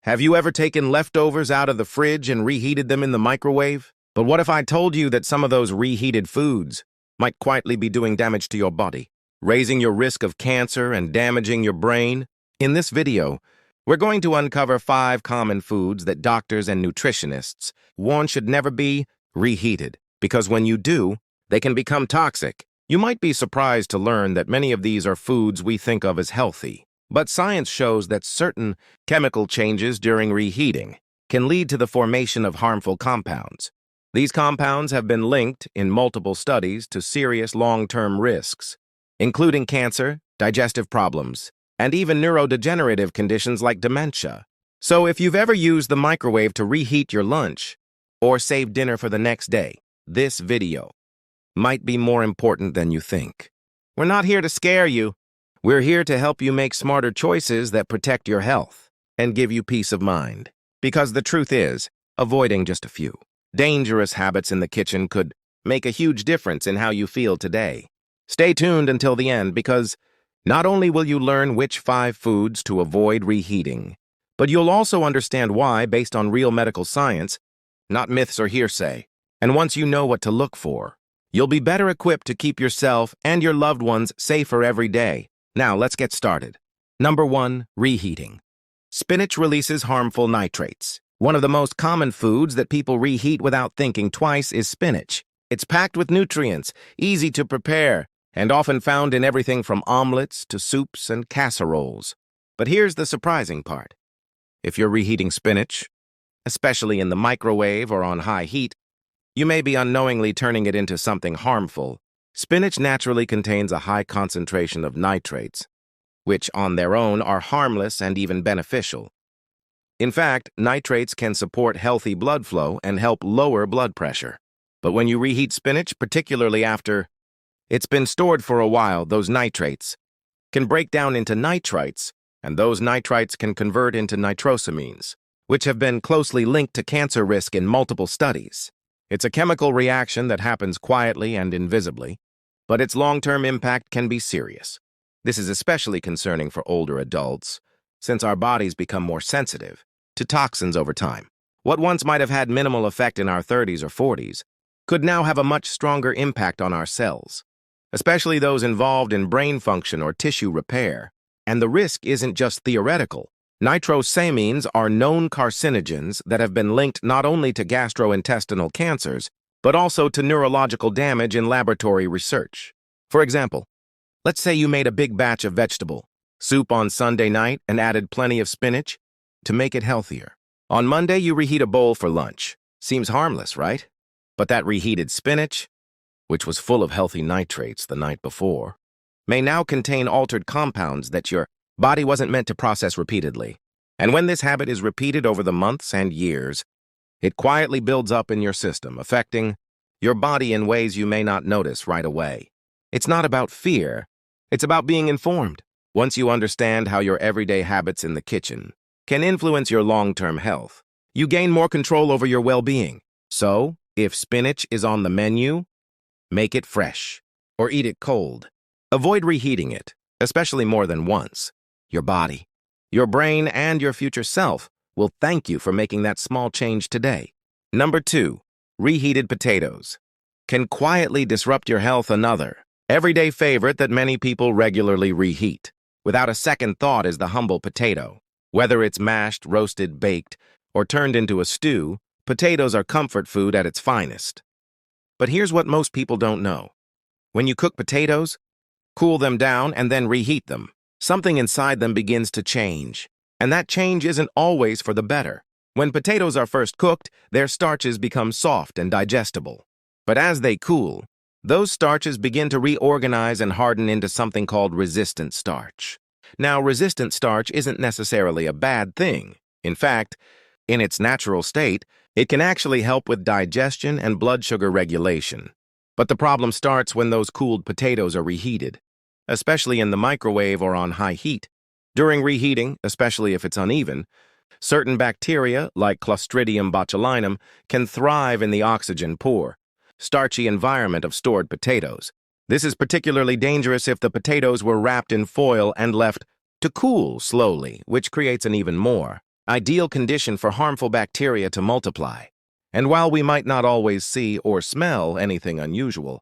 Have you ever taken leftovers out of the fridge and reheated them in the microwave? But what if I told you that some of those reheated foods might quietly be doing damage to your body, raising your risk of cancer and damaging your brain? In this video, we're going to uncover 5 common foods that doctors and nutritionists warn should never be reheated, because when you do, they can become toxic. You might be surprised to learn that many of these are foods we think of as healthy. But science shows that certain chemical changes during reheating can lead to the formation of harmful compounds. These compounds have been linked in multiple studies to serious long-term risks, including cancer, digestive problems, and even neurodegenerative conditions like dementia. So if you've ever used the microwave to reheat your lunch or save dinner for the next day, this video might be more important than you think. We're not here to scare you. We're here to help you make smarter choices that protect your health and give you peace of mind. Because the truth is, avoiding just a few dangerous habits in the kitchen could make a huge difference in how you feel today. Stay tuned until the end, because not only will you learn which 5 foods to avoid reheating, but you'll also understand why based on real medical science, not myths or hearsay. And once you know what to look for, you'll be better equipped to keep yourself and your loved ones safer every day. Now, let's get started. Number 1, reheating. Spinach releases harmful nitrates. One of the most common foods that people reheat without thinking twice is spinach. It's packed with nutrients, easy to prepare, and often found in everything from omelets to soups and casseroles. But here's the surprising part. If you're reheating spinach, especially in the microwave or on high heat, you may be unknowingly turning it into something harmful. Spinach naturally contains a high concentration of nitrates, which on their own are harmless and even beneficial. In fact, nitrates can support healthy blood flow and help lower blood pressure. But when you reheat spinach, particularly after it's been stored for a while, those nitrates can break down into nitrites, and those nitrites can convert into nitrosamines, which have been closely linked to cancer risk in multiple studies. It's a chemical reaction that happens quietly and invisibly, but its long-term impact can be serious. This is especially concerning for older adults, since our bodies become more sensitive to toxins over time. What once might have had minimal effect in our 30s or 40s could now have a much stronger impact on our cells, especially those involved in brain function or tissue repair. And the risk isn't just theoretical. Nitrosamines are known carcinogens that have been linked not only to gastrointestinal cancers, but also to neurological damage in laboratory research. For example, let's say you made a big batch of vegetable soup on Sunday night and added plenty of spinach to make it healthier. On Monday, you reheat a bowl for lunch. Seems harmless, right? But that reheated spinach, which was full of healthy nitrates the night before, may now contain altered compounds that your body wasn't meant to process repeatedly. And when this habit is repeated over the months and years, it quietly builds up in your system, affecting your body in ways you may not notice right away. It's not about fear. It's about being informed. Once you understand how your everyday habits in the kitchen can influence your long-term health, you gain more control over your well-being. So, if spinach is on the menu, make it fresh or eat it cold. Avoid reheating it, especially more than once. Your body, your brain, and your future self will thank you for making that small change today. Number 2, reheated potatoes can quietly disrupt your health. Another everyday favorite that many people regularly reheat without a second thought is the humble potato. Whether it's mashed, roasted, baked, or turned into a stew, potatoes are comfort food at its finest. But here's what most people don't know. When you cook potatoes, cool them down and then reheat them, something inside them begins to change. And that change isn't always for the better. When potatoes are first cooked, their starches become soft and digestible. But as they cool, those starches begin to reorganize and harden into something called resistant starch. Now, resistant starch isn't necessarily a bad thing. In fact, in its natural state, it can actually help with digestion and blood sugar regulation. But the problem starts when those cooled potatoes are reheated, especially in the microwave or on high heat. During reheating, especially if it's uneven, certain bacteria, like Clostridium botulinum, can thrive in the oxygen-poor, starchy environment of stored potatoes. This is particularly dangerous if the potatoes were wrapped in foil and left to cool slowly, which creates an even more ideal condition for harmful bacteria to multiply. And while we might not always see or smell anything unusual,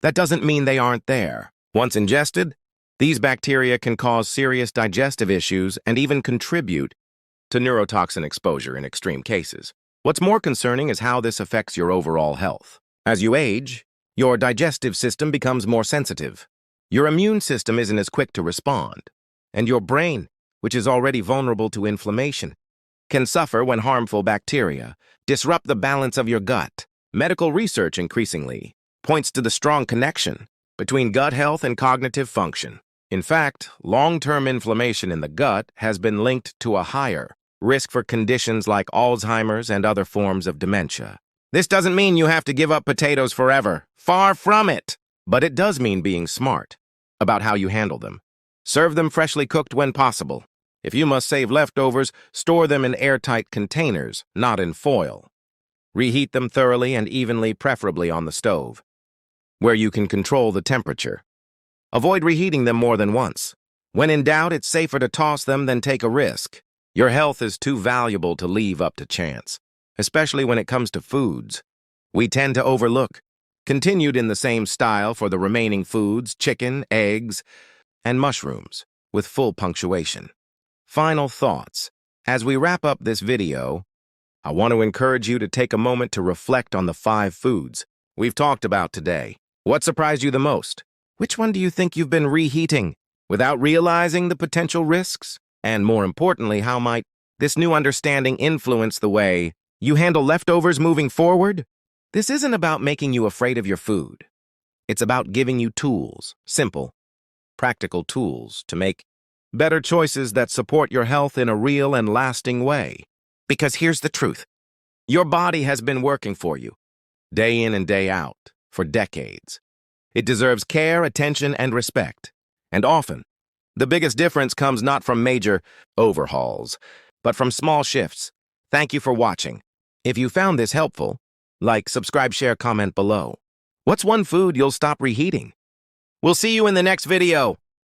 that doesn't mean they aren't there. Once ingested, these bacteria can cause serious digestive issues and even contribute to neurotoxin exposure in extreme cases. What's more concerning is how this affects your overall health. As you age, your digestive system becomes more sensitive. Your immune system isn't as quick to respond, and your brain, which is already vulnerable to inflammation, can suffer when harmful bacteria disrupt the balance of your gut. Medical research increasingly points to the strong connection between gut health and cognitive function. In fact, long-term inflammation in the gut has been linked to a higher risk for conditions like Alzheimer's and other forms of dementia. This doesn't mean you have to give up potatoes forever. Far from it. But it does mean being smart about how you handle them. Serve them freshly cooked when possible. If you must save leftovers, store them in airtight containers, not in foil. Reheat them thoroughly and evenly, preferably on the stove, where you can control the temperature. Avoid reheating them more than once. When in doubt, it's safer to toss them than take a risk. Your health is too valuable to leave up to chance, especially when it comes to foods we tend to overlook. Continued in the same style for the remaining foods, chicken, eggs, and mushrooms, with full punctuation. Final thoughts. As we wrap up this video, I want to encourage you to take a moment to reflect on the 5 foods we've talked about today. What surprised you the most? Which one do you think you've been reheating without realizing the potential risks? And more importantly, how might this new understanding influence the way you handle leftovers moving forward? This isn't about making you afraid of your food. It's about giving you tools, simple, practical tools, to make better choices that support your health in a real and lasting way. Because here's the truth. Your body has been working for you, day in and day out, for decades. It deserves care, attention, and respect. And often, the biggest difference comes not from major overhauls, but from small shifts. Thank you for watching. If you found this helpful, like, subscribe, share, comment below. What's one food you'll stop reheating? We'll see you in the next video.